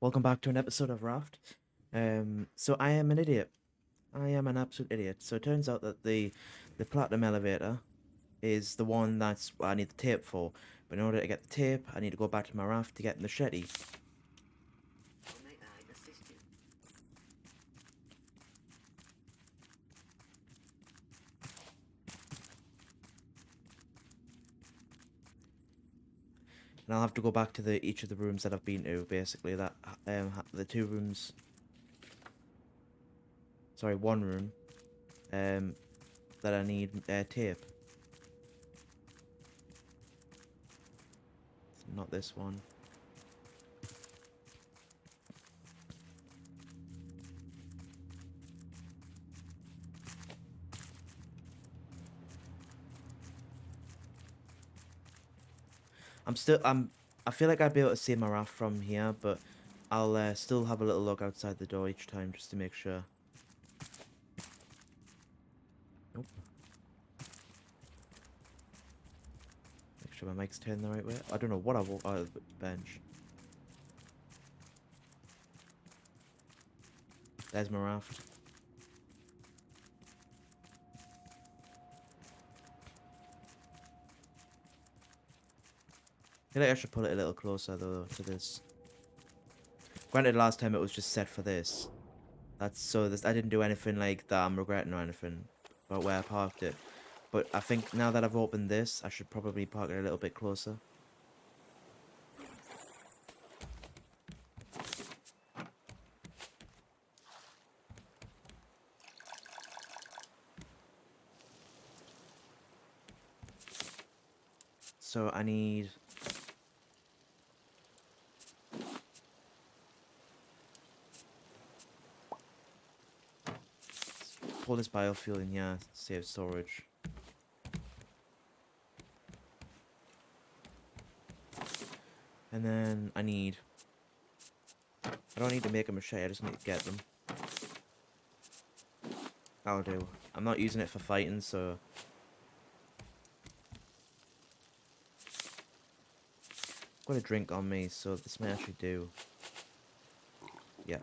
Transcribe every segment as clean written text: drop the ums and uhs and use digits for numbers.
Welcome back to an episode of Raft. So I am an idiot. I am an absolute idiot. So it turns out that the platinum elevator is the one that's what I need the tape for. But in order to get the tape, I need to go back to my raft to get the machete. How may I assist you? And I'll have to go back to the each of the rooms that I've been to. Basically, that the two rooms. Sorry, one room. Um, that I need tape. Not this one. I feel like I'd be able to see my raft from here, but I'll still have a little look outside the door each time just to make sure. Nope. Make sure my mic's turned the right way. I don't know what I walked out of the bench. There's my raft. I feel like I should put it a little closer though to this. Granted, last time it was just set for this. That's so this I didn't do anything like that I'm regretting or anything about where I parked it. But I think now that I've opened this, I should probably park it a little bit closer. So I need pull this biofuel in here, save storage. And then I don't need to make a machete, I just need to get them. That'll do. I'm not using it for fighting, so I've got a drink on me, so this may actually do. Yeah.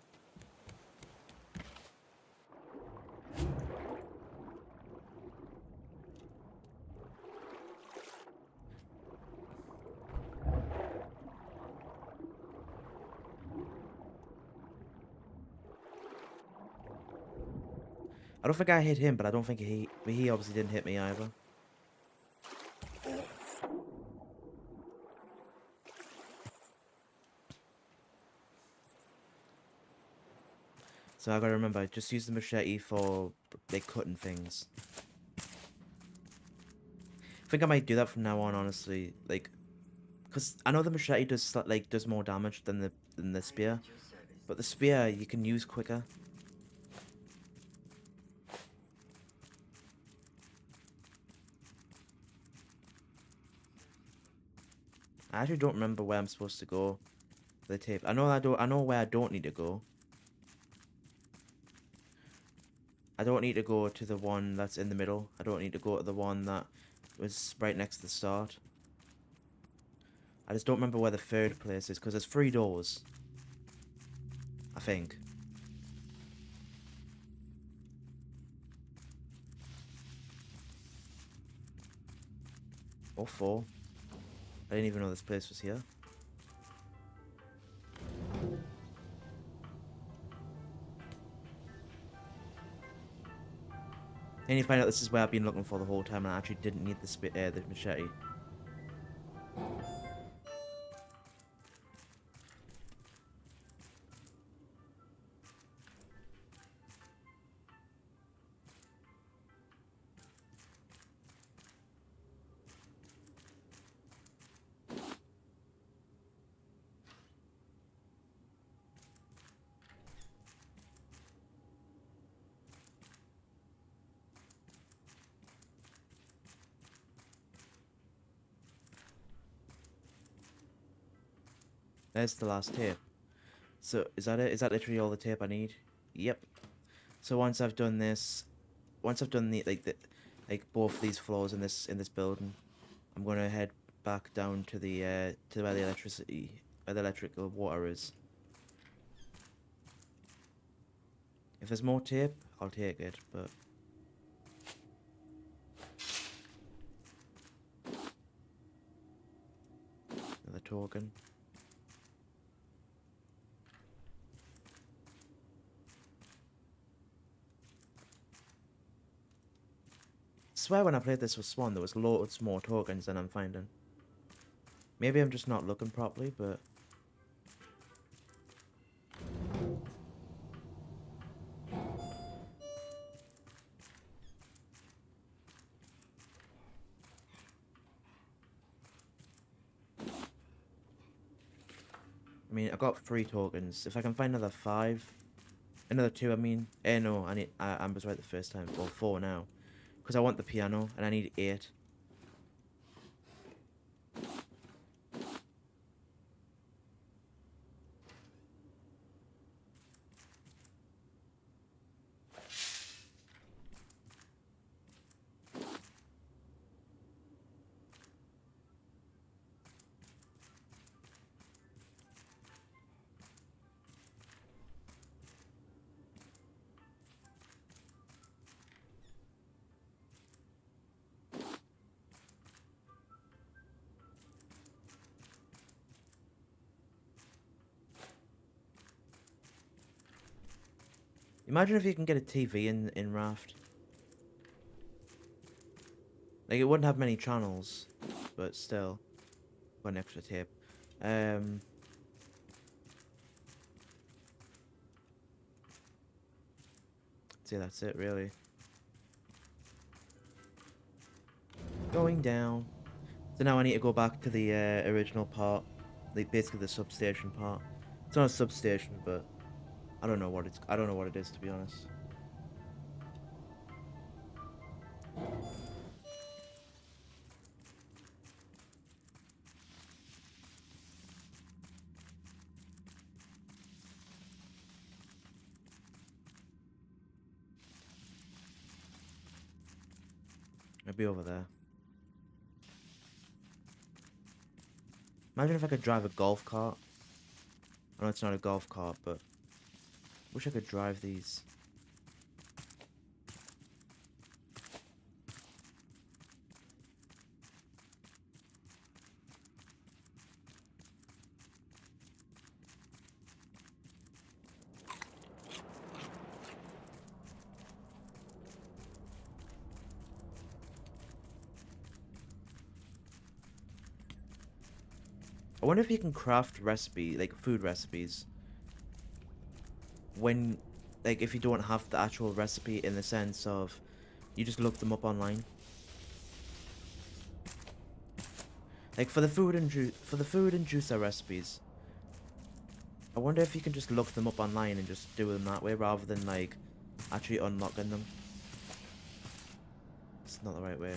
I don't think I hit him, but I don't think he obviously didn't hit me either. So I gotta remember, just use the machete for like cutting things. I think I might do that from now on, honestly. Like, cause I know the machete does more damage than the I am spear, at your service. but the spear you can use quicker. I actually don't remember where I'm supposed to go for the tape. I know where I don't need to go. I don't need to go to the one that's in the middle. I don't need to go to the one that was right next to the start. I just don't remember where the third place is, because there's 3 doors. I think. Or 4. I didn't even know this place was here. And you find out this is where I've been looking for the whole time, and I actually didn't need the machete. There's the last tape. So is that it? Is that literally all the tape I need? Yep. So once I've done this, once I've done like both these floors in this building, I'm gonna head back down to the to where the electrical water is. If there's more tape, I'll take it, but... Another token. I swear when I played this with Swan, there was loads more tokens than I'm finding. Maybe I'm just not looking properly, but... I mean, I got 3 tokens. If I can find another 5... Another 2, I mean... no, I was right the first time. Well, 4 now. Because I want the piano, and I need 8. Imagine if you can get a TV in Raft. Like, it wouldn't have many channels, but still. Got an extra tape. See, that's it, really. Going down. So now I need to go back to the original part. Like, basically the substation part. It's not a substation, but... I don't know what it is, to be honest. Maybe over there. Imagine if I could drive a golf cart. I know it's not a golf cart, but... Wish I could drive these. I wonder if you can craft like food recipes when, like, if you don't have the actual recipe, in the sense of you just look them up online. Like for the food and juicer recipes, I wonder if you can just look them up online and just do them that way rather than like actually unlocking them. It's not the right way.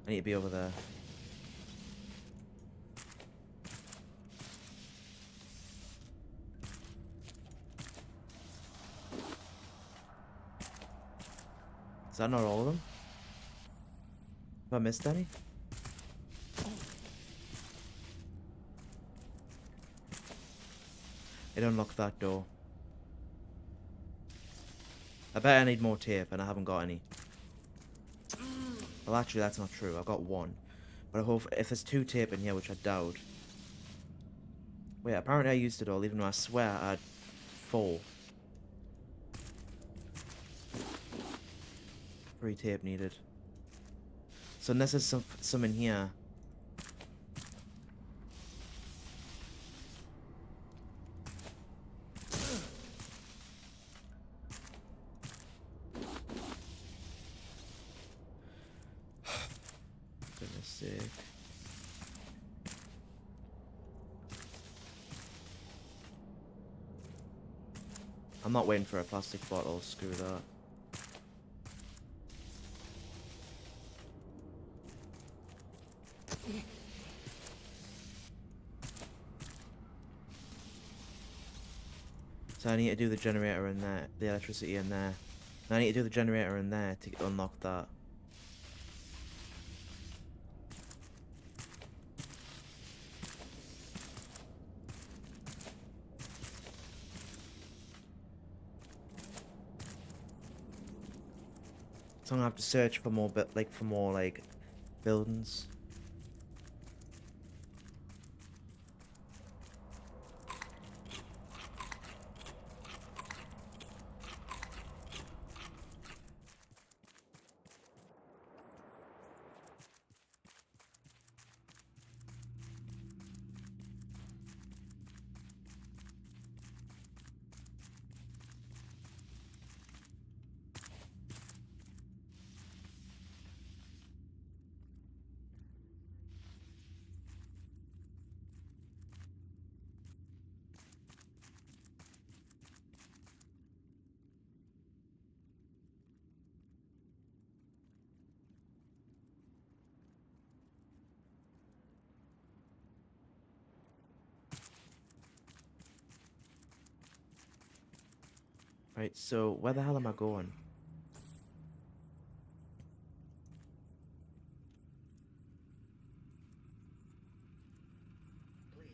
I need to be over there. Is that not all of them? Have I missed any? It unlocked that door. I bet I need more tape and I haven't got any. Well, actually, that's not true. I've got 1. But I hope if there's 2 tape in here, which I doubt. Wait, apparently I used it all, even though I swear I had 4. 3 tape needed. So unless there's some in here. Goodness sake. I'm not waiting for a plastic bottle, screw that. So I need to do the generator in there, the electricity in there. And I need to do the generator in there to unlock that. So I'm gonna have to search for more, for more like buildings. Right, so where the hell am I going? Please,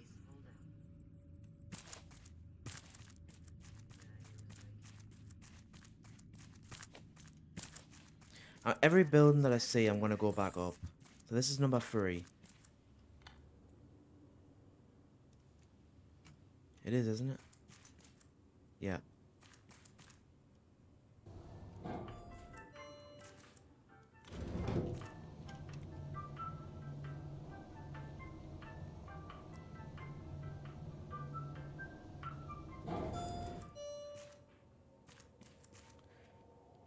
hold on. Every building that I see, I'm gonna go back up. So this is number 3. It is, isn't it? Yeah.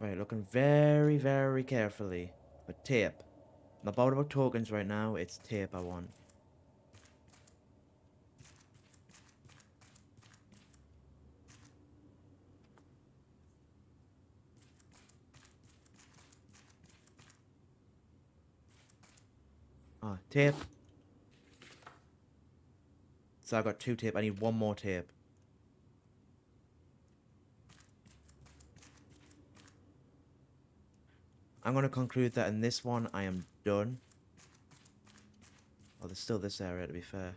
Right, looking very, very carefully. But tape. I'm not bothered about tokens right now, it's tape I want. Ah, tape. So I got 2 tape, I need 1 more tape. I'm gonna conclude that in this one I am done. Oh, there's still this area to be fair.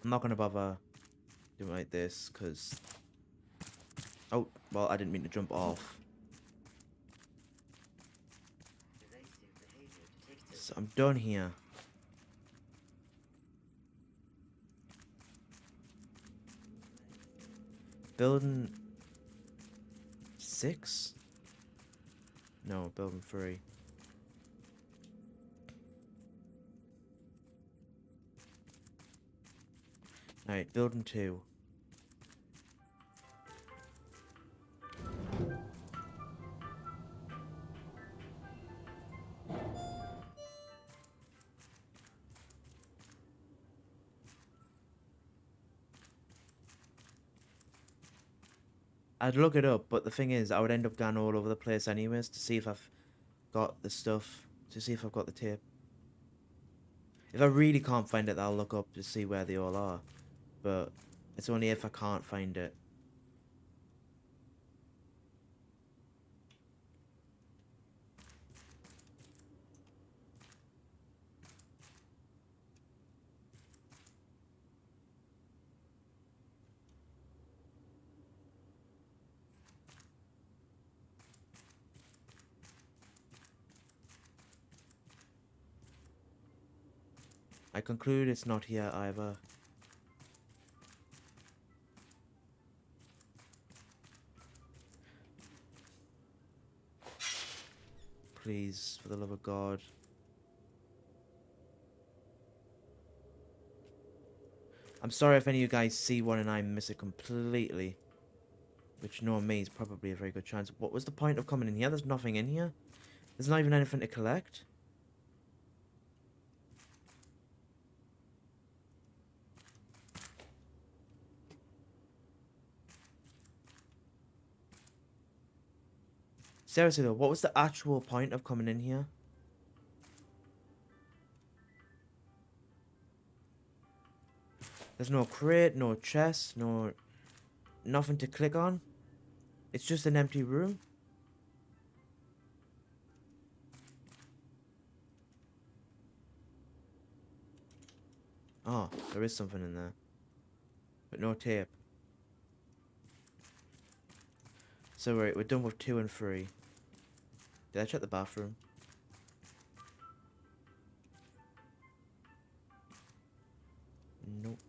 I'm not gonna bother doing it like this, because... Oh, well, I didn't mean to jump off. Evasive behavior detected. So I'm done here. Building 6? No, building 3. Alright, building 2. I'd look it up, but the thing is, I would end up going all over the place anyways to see if I've got the stuff, to see if I've got the tape. If I really can't find it, I'll look up to see where they all are. But it's only if I can't find it. I conclude it's not here either. Please, for the love of God. I'm sorry if any of you guys see one and I miss it completely. Which, knowing me, is probably a very good chance. What was the point of coming in here? There's nothing in here. There's not even anything to collect. Seriously though, what was the actual point of coming in here? There's no crate, no chest, no... nothing to click on. It's just an empty room. Oh, there is something in there. But no tape. So we're done with 2 and 3. Did I check the bathroom? Nope.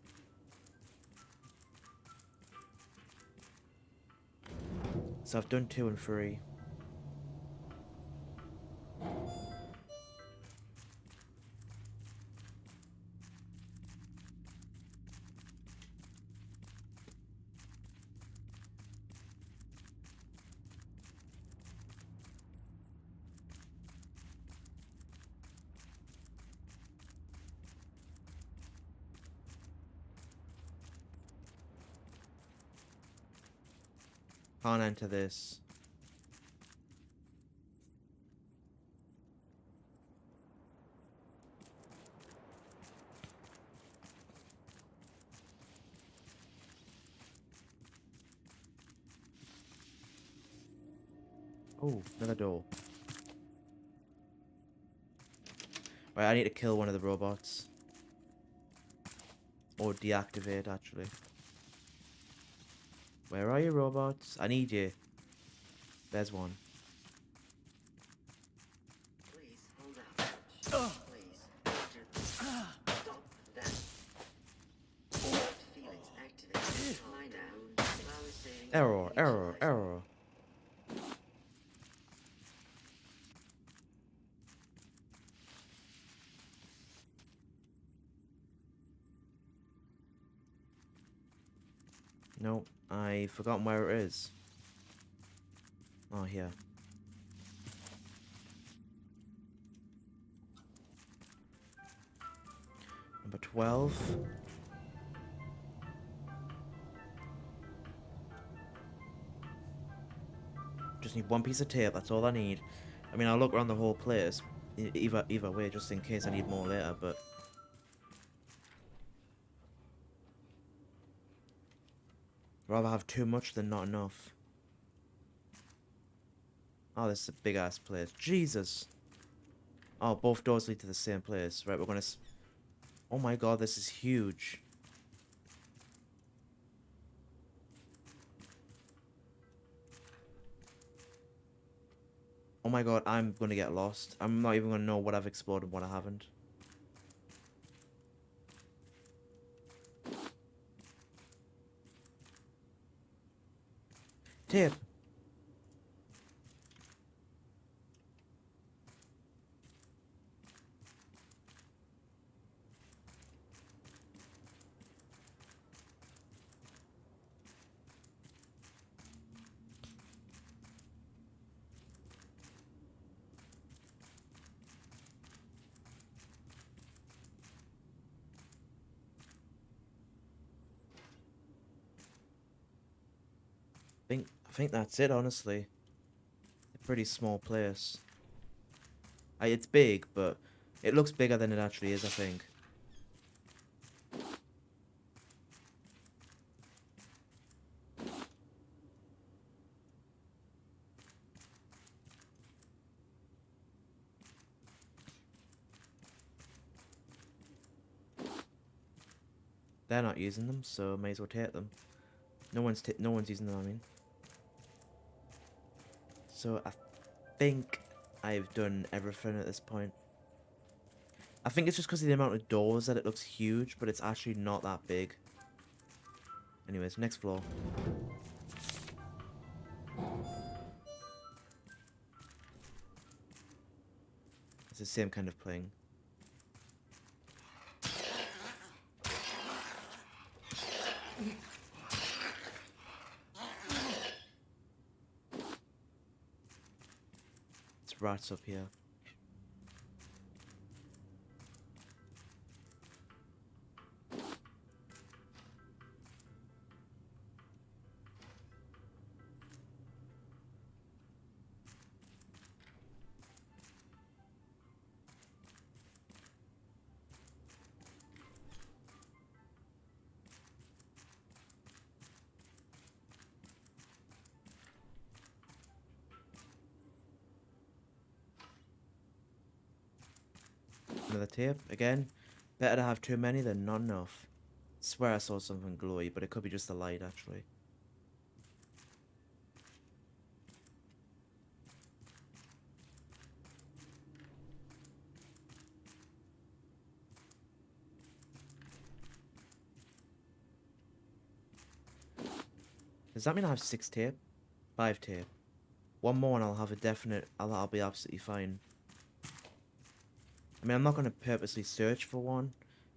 So I've done 2 and 3. Can't enter this. Oh, another door. Right, I need to kill one of the robots. Or deactivate, actually. Where are you, robots? I need you. There's one. Please hold out. Please. Stop that. Feelings activated. Lie down. Balancing. Error, error, Neutralizing. error. Nope, I've forgotten where it is. Oh, here. Number 12. Just need one piece of tape, that's all I need. I mean, I'll look around the whole place. Either way, just in case I need more later, but... rather have too much than not enough. Oh, this is a big-ass place. Jesus! Oh, both doors lead to the same place. Right, we're gonna... oh my god, this is huge. Oh my god, I'm gonna get lost. I'm not even gonna know what I've explored and what I haven't. Tape! I think that's it, honestly. A pretty small place. It's big, but it looks bigger than it actually is, I think. They're not using them, so may as well take them. No one's using them, I mean. So I think I've done everything at this point. I think it's just because of the amount of doors that it looks huge, but it's actually not that big. Anyways, next floor. It's the same kind of playing. It's rats up here. another tape. Again, better to have too many than not enough. Swear I saw something glowy, but it could be just the light, actually. Does that mean I have 6 tape? 5 tape. One more and I'll have a definite... I'll be absolutely fine. I mean, I'm not going to purposely search for one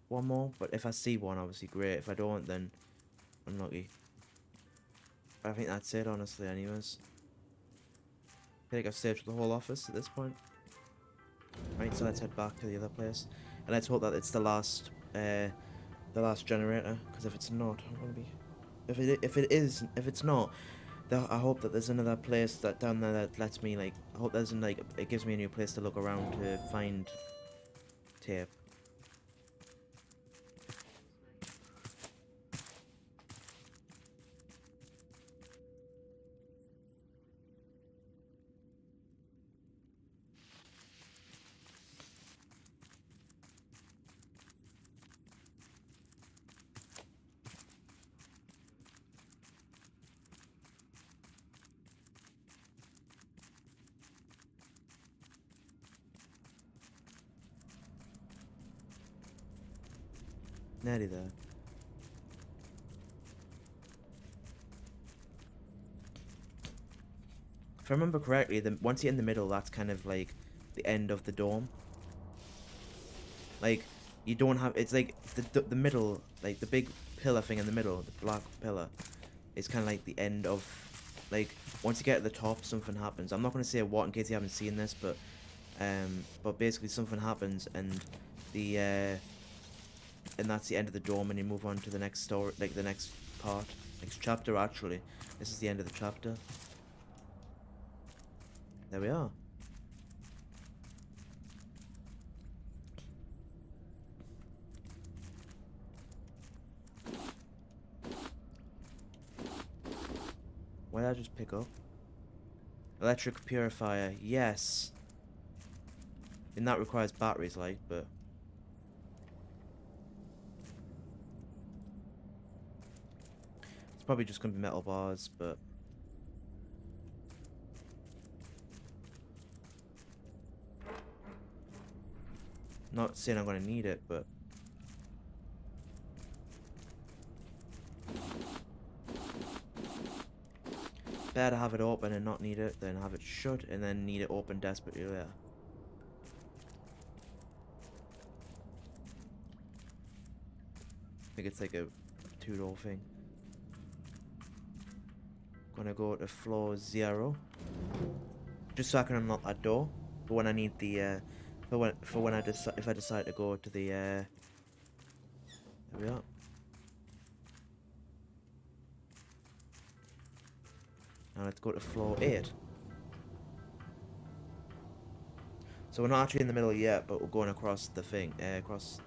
more, but if I see one, obviously great. If I don't, then unlucky. But I think that's it, honestly, anyways. I think I've searched the whole office at this point. Right, so let's head back to the other place. And let's hope that it's the last generator, because if it's not, I'm gonna be... If it's not, I hope that there's another place that down there that lets me, like, I hope there's, like, it gives me a new place to look around to find tape. Nearly there. If I remember correctly, once you're in the middle, that's kind of like the end of the dome. Like, you don't have... It's like the middle, like the big pillar thing in the middle, the black pillar, is kind of like the end of... Like, once you get to the top, something happens. I'm not going to say what in case you haven't seen this, but basically something happens and and that's the end of the dome, and you move on to the next story, like the next part, next chapter actually. This is the end of the chapter. There we are. Why did I just pick up? Electric purifier, yes. And that requires batteries, like, but... It's probably just gonna be metal bars, but... Not saying I'm gonna need it, but... Better have it open and not need it than have it shut and then need it open desperately later. I think it's like a two-door thing. Gonna go to floor 0. Just so I can unlock that door. For when I need the, for when I decide, if I decide to go to the, there we are. Now let's go to floor 8. So we're not actually in the middle yet, but we're going across the thing, across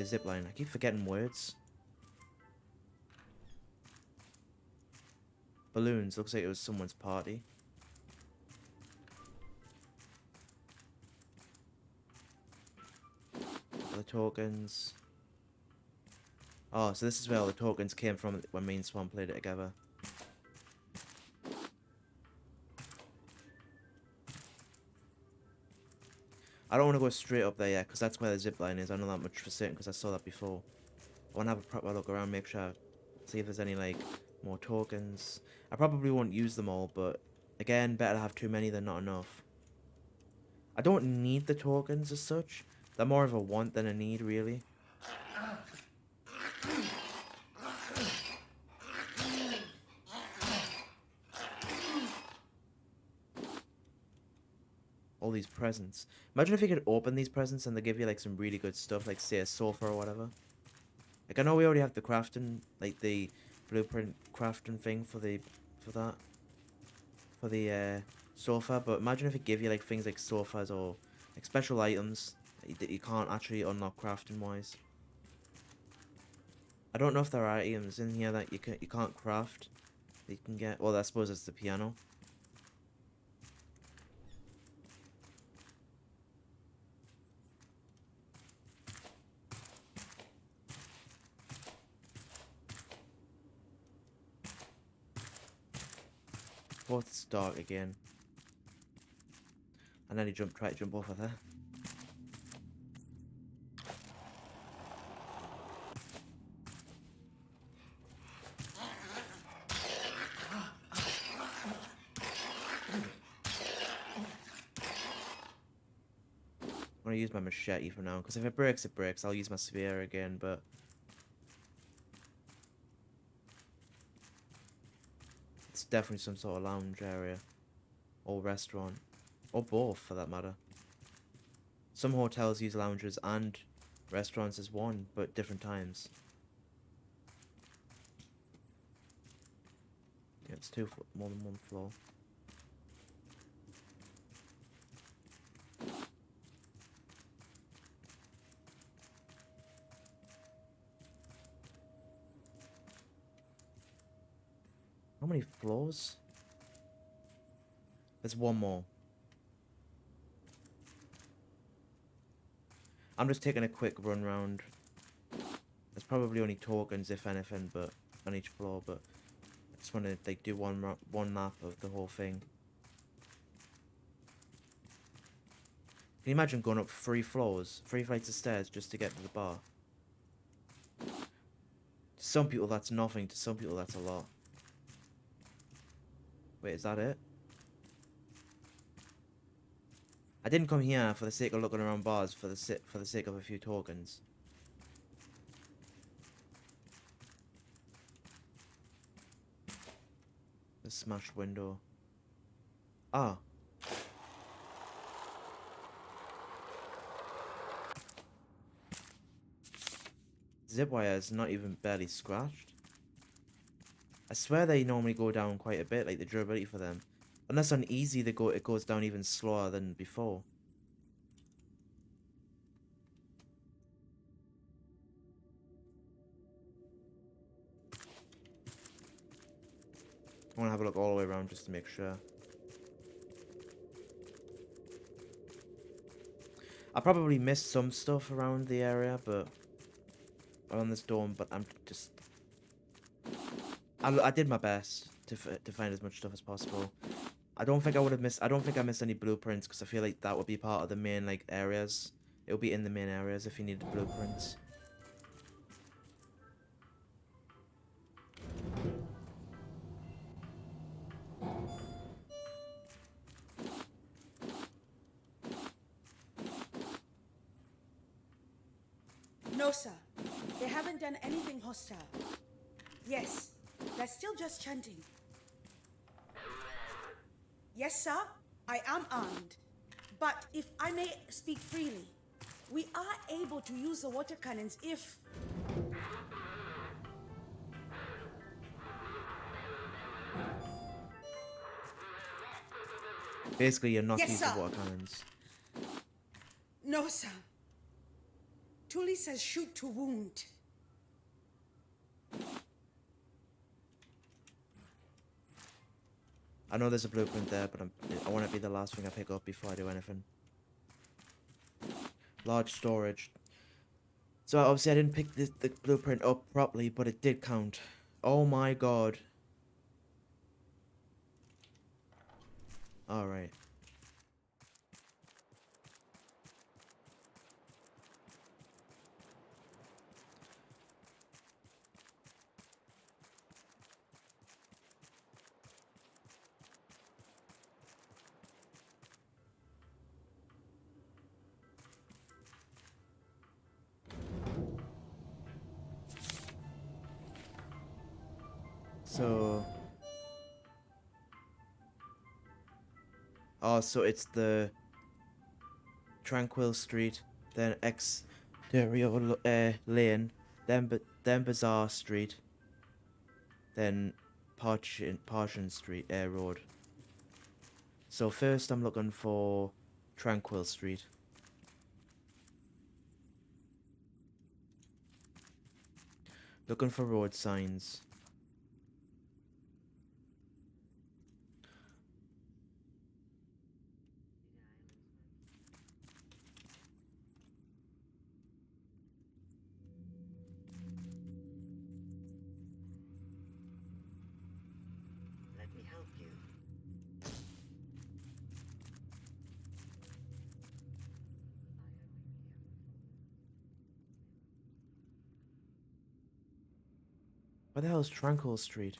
zip line. I keep forgetting words. Balloons. Looks like it was someone's party. The tokens. Oh, so this is where all the tokens came from when me and Swan played it together. I don't want to go straight up there yet, because that's where the zip line is. I know that much for certain, because I saw that before. I want to have a proper look around, make sure, see if there's any, like, more tokens. I probably won't use them all, but, again, better to have too many than not enough. I don't need the tokens as such. They're more of a want than a need, really. All these presents. Imagine if you could open these presents and they give you, like, some really good stuff, like, say, a sofa or whatever. Like, I know we already have the crafting, like, the blueprint crafting thing for the sofa, but imagine if it gave you, like, things like sofas or, like, special items that you can't actually unlock crafting-wise. I don't know if there are items in here that you can't craft, that you can get. Well, I suppose it's the piano. before it's dark again. I nearly tried to jump off of there. I'm gonna use my machete for now, because if it breaks, it breaks. I'll use my spear again, but... It's definitely some sort of lounge area. Or restaurant. Or both, for that matter. Some hotels use lounges and restaurants as one, but different times. Yeah, it's more than one floor. How many floors? There's one more. I'm just taking a quick run round. There's probably only tokens, if anything, but on each floor. But I just want to like do one lap of the whole thing. Can you imagine going up 3 floors, 3 flights of stairs just to get to the bar? To some people that's nothing. To some people that's a lot. Wait, is that it? I didn't come here for the sake of looking around bars for the sake of a few tokens. The smashed window. Ah. Zip wire is not even barely scratched. I swear they normally go down quite a bit, like the durability for them. Unless on easy it goes down even slower than before. I want to have a look all the way around just to make sure. I probably missed some stuff around the area, but around this dome. But I'm just, I did my best to find as much stuff as possible. I don't think I would have missed. I don't think I missed any blueprints because I feel like that would be part of the main like areas. It would be in the main areas if you needed blueprints. No, sir. They haven't done anything hostile. Yes, they're still just chanting. Yes, sir, I am armed. But if I may speak freely, we are able to use the water cannons if... Basically, you're not Yes, using sir. water cannons. No, sir. Tuli says shoot to wound. I know there's a blueprint there, but I want it to be the last thing I pick up before I do anything. Large storage. So obviously I didn't pick the blueprint up properly, but it did count. Oh my god. Alright. So... Oh, so it's the... Tranquil Street, then Exterior Lane, then Bazaar Street, then Parshin Street, Road. So first I'm looking for Tranquil Street. Looking for road signs. Let me help you. Where the hell is Tranquil Street?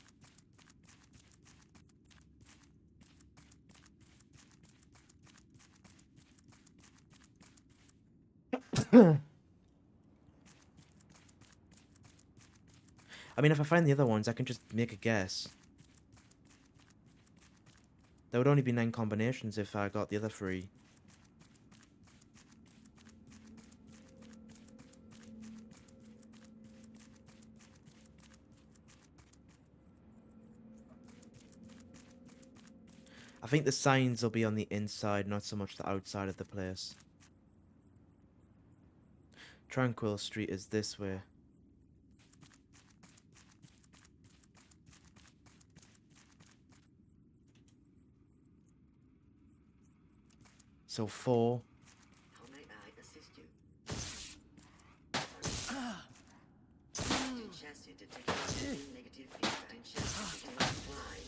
I mean, if I find the other ones, I can just make a guess. There would only be 9 combinations if I got the other 3. I think the signs will be on the inside, not so much the outside of the place. Tranquil Street is this way. So 4. How may I assist you? Sorry. Chassis detecting any negative feedback. Chassis detecting fly.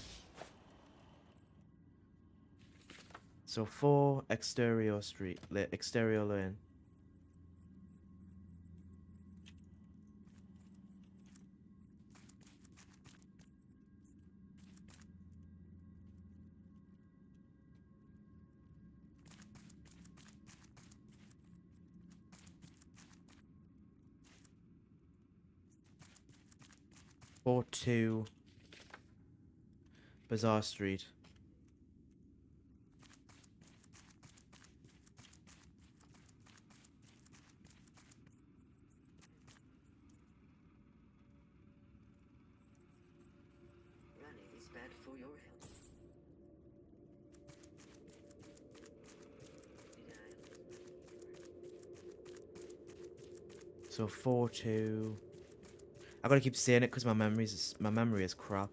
So 4 exterior street, exterior lane. Or 2 Bazaar Street. Running is bad for your health. Did I? So 4 2. I gotta keep saying it because my memory is crap.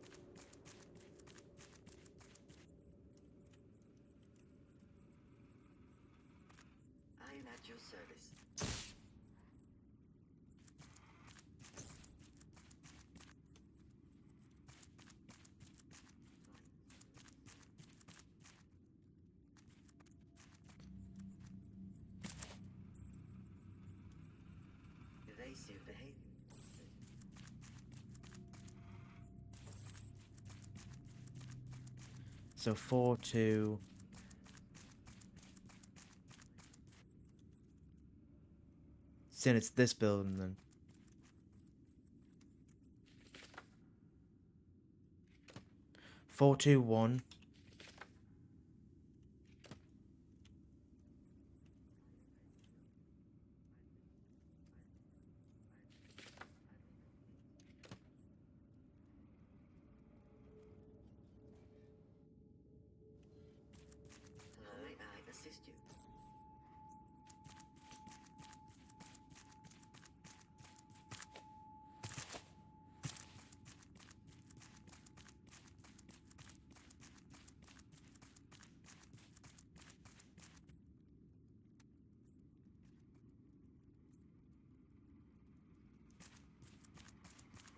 I am at your service. Evasive behavior. So 4 2. Saying it's this building then. 4 2 1. How may I assist you?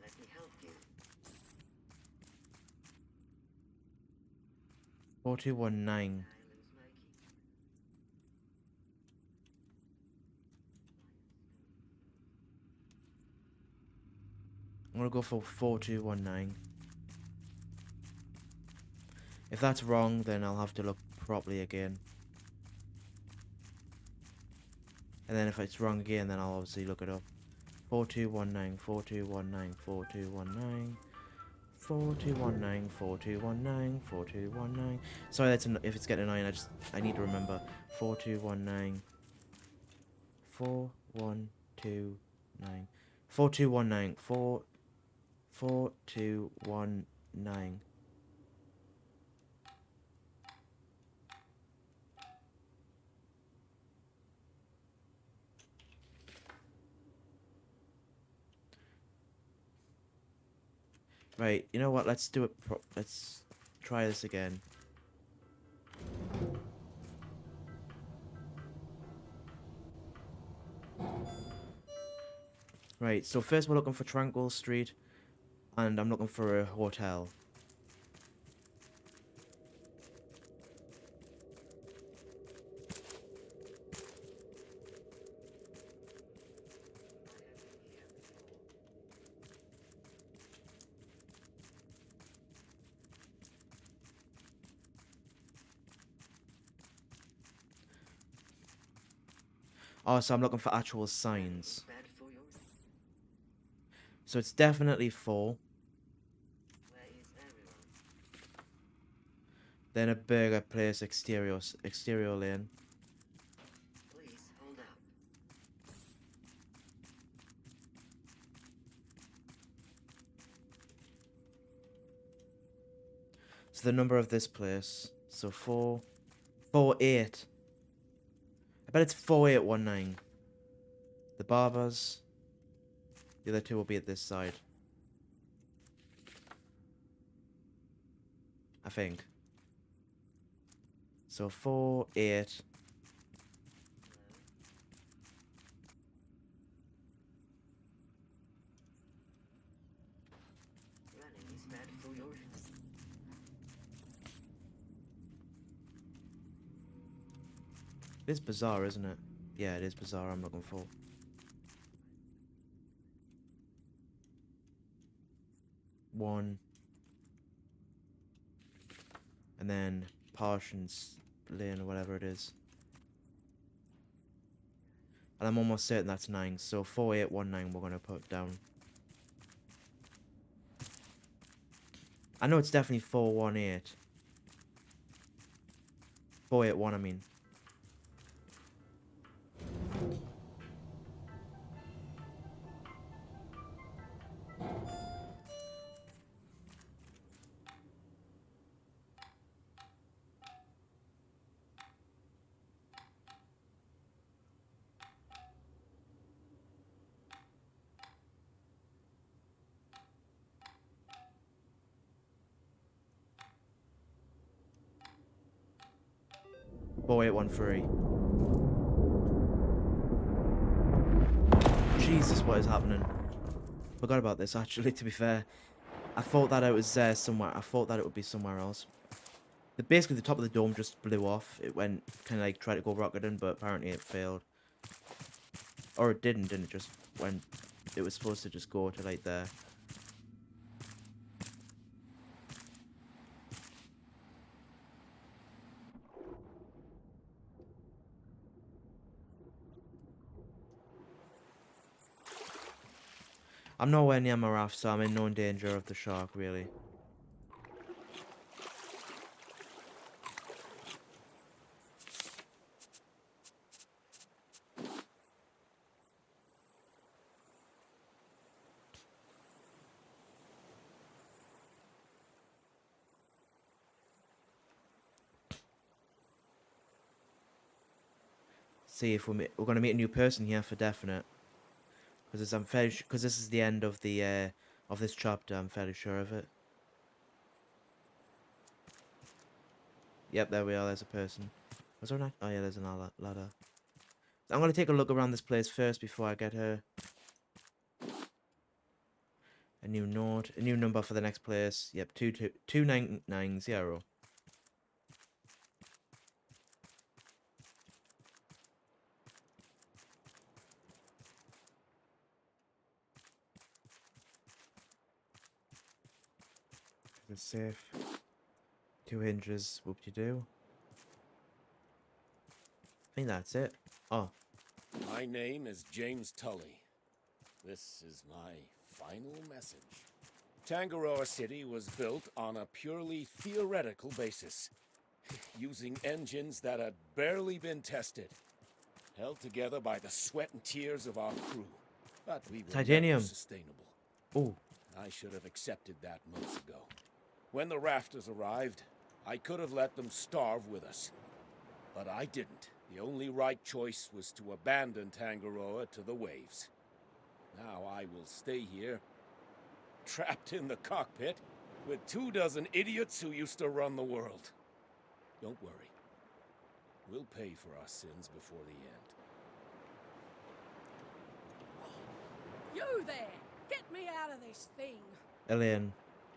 Let me help you. 4 2 1 9. I lose my key. I'm gonna go for 4 2 1 9. If that's wrong, then I'll have to look properly again. And then if it's wrong again, then I'll obviously look it up. 4 2 1 9 4 2 1 9 4 2 1 9 4 2 1 9 4 2 1 9 4 2 1 9. Sorry, that's if it's getting annoying. I need to remember 4 2 1 9 4 1 2 9 4 2 1 9 4 4 2 1 9. Right, you know what? Let's do it. Let's try this again. Right, so first we're looking for Tranquil Street, and I'm looking for a hotel. Oh, so I'm looking for actual signs. Bad for your. So it's definitely 4. Where is everyone? Then a burger place exterior lane. Please hold up. So the number of this place. So 448. I bet it's 4819. The barbers. The other two will be at this side. I think. So 48. Running is bad for your. It is bizarre, isn't it? Yeah, it is bizarre. I'm looking for. One. And then Parsons Lane or whatever it is. And I'm almost certain that's 9. So 4819 we're going to put down. I know it's definitely 418. 481, I mean. Four eight one three. Jesus, what is happening? Forgot about this actually, to be fair. I thought that it was somewhere. I thought that it would be somewhere else. Basically, the top of the dome just blew off. It went, kind of like, tried to go rocketing, but apparently it failed. Or it didn't, it just went... It was supposed to just go to, like, there. I'm nowhere near my raft, so I'm in no danger of the shark, really. See if we're going to meet a new person here for definite. Because I'm fairly because this is the end of the of this chapter. I'm fairly sure of it. Yep, there we are. There's a person. Was there an? Oh yeah, there's another ladder. I'm gonna take a look around this place first before I get her. A new note, a new number for the next place. Yep, 2990. It's safe. 2 hinges. Whoop-de-doo. I think that's it. Oh, My name is James Tully. This is my final message. Tangaroa City was built on a purely theoretical basis, using engines that had barely been tested, held together by the sweat and tears of our crew. But we were Titanium. never sustainable. oh, I should have accepted that months ago. When the rafters arrived, I could have let them starve with us. But I didn't. The only right choice was to abandon Tangaroa to the waves. Now I will stay here, trapped in the cockpit, with 24 idiots who used to run the world. Don't worry. We'll pay for our sins before the end. You there! Get me out of this thing! Elaine.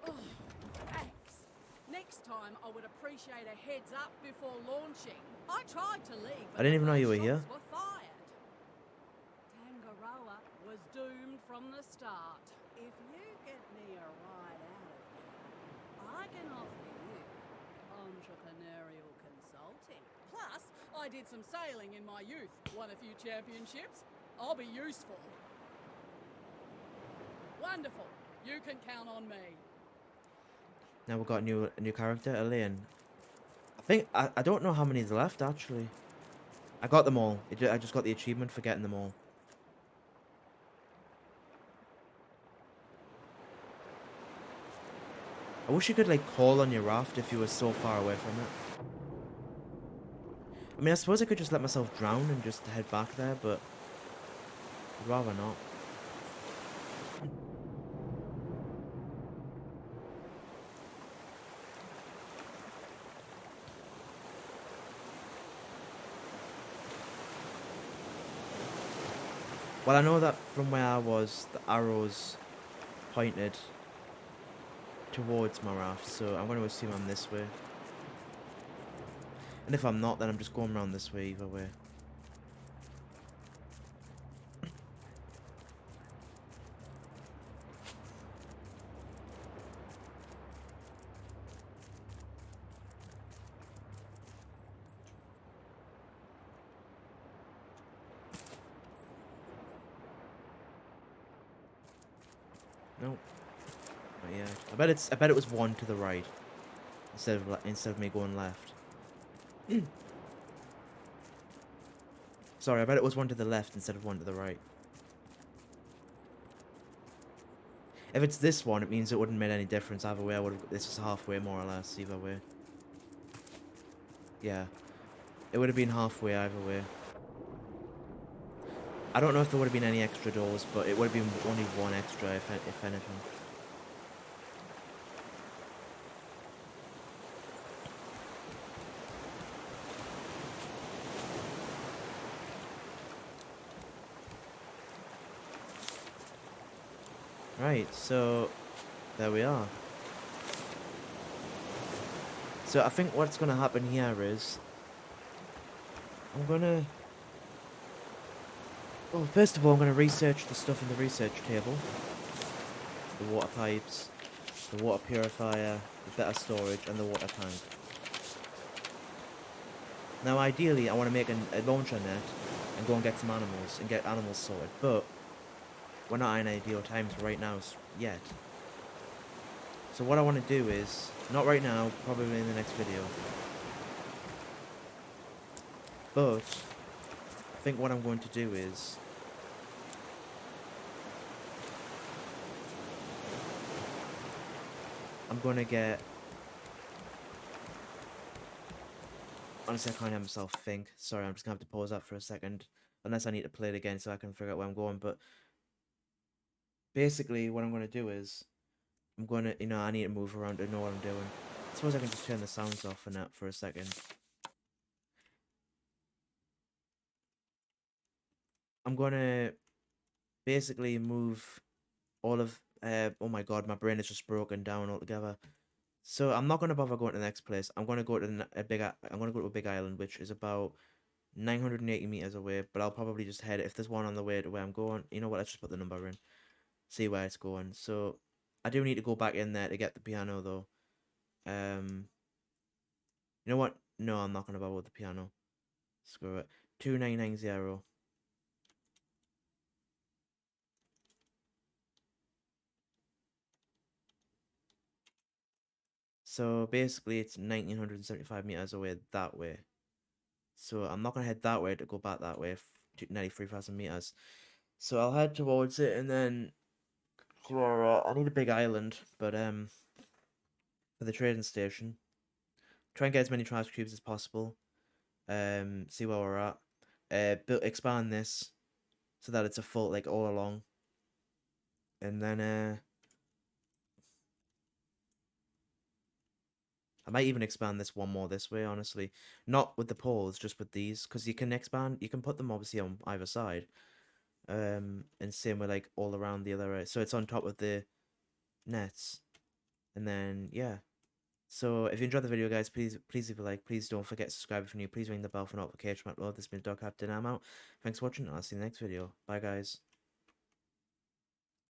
Oh, thanks. Next time I would appreciate a heads up before launching. I tried to leave, I didn't even know you were shots here. were fired. Tangaroa was doomed from the start. If you get me a ride out of here, I can offer you entrepreneurial consulting. Plus, I did some sailing in my youth, won a few championships. I'll be useful. Wonderful. You can count on me. Now we've got a new character, Elaine. I don't know how many's left actually. I got them all. I just got the achievement for getting them all. I wish you could like call on your raft if you were so far away from it. I mean, I suppose I could just let myself drown and just head back there, but I'd rather not. Well, I know that from where I was, the arrows pointed towards my raft, so I'm going to assume I'm this way. And if I'm not, then I'm just going around this way either way. Nope. Not yet. I bet it was one to the right instead of me going left. Sorry, I bet it was one to the left instead of one to the right. If it's this one, it means it wouldn't make any difference either way. This is halfway more or less either way. Yeah, it would have been halfway either way. I don't know if there would have been any extra doors, but it would have been only one extra if anything. Right, so there we are. So I think what's gonna happen here is well, first of all, I'm gonna research the stuff in the research table. The water pipes, the water purifier, the better storage, and the water tank. Now ideally I want to make a launcher net and go and get some animals and get animals sorted, but we're not in ideal times right now yet. So what I want to do is, not right now, probably in the next video, but I think what I'm going to do is I'm going to get... Honestly, I can't hear myself think. Sorry, I'm just going to have to pause that for a second. Unless I need to play it again so I can figure out where I'm going. But basically, what I'm going to do is I'm going to, I need to move around to know what I'm doing. I suppose I can just turn the sounds off for that for a second. I'm going to basically move all of... oh my god, my brain is just broken down altogether. So I'm not going to bother going to the next place. I'm going to go to I'm going to go to a big island, which is about 980 meters away. But I'll probably just head, if there's one on the way to where I'm going, you know what, let's just put the number in. See where it's going. So I do need to go back in there to get the piano though. You know what? No, I'm not going to bother with the piano. Screw it. 2990. So basically it's 1975 meters away that way. So I'm not going to head that way to go back that way, to nearly 3,000 meters. So I'll head towards it and then... I need a big island, but for the trading station. Try and get as many trash cubes as possible. See where we're at. Expand this so that it's a full, like, all along. And then I might even expand this one more this way, honestly. Not with the poles, just with these. Because you can put them obviously on either side. And same with, like, all around the other area. So it's on top of the nets. And then, yeah. So if you enjoyed the video, guys, please leave a like. Please don't forget to subscribe if you're new. Please ring the bell for notification upload. This has been Dog Captain. I'm out. Thanks for watching. I'll see you in the next video. Bye, guys.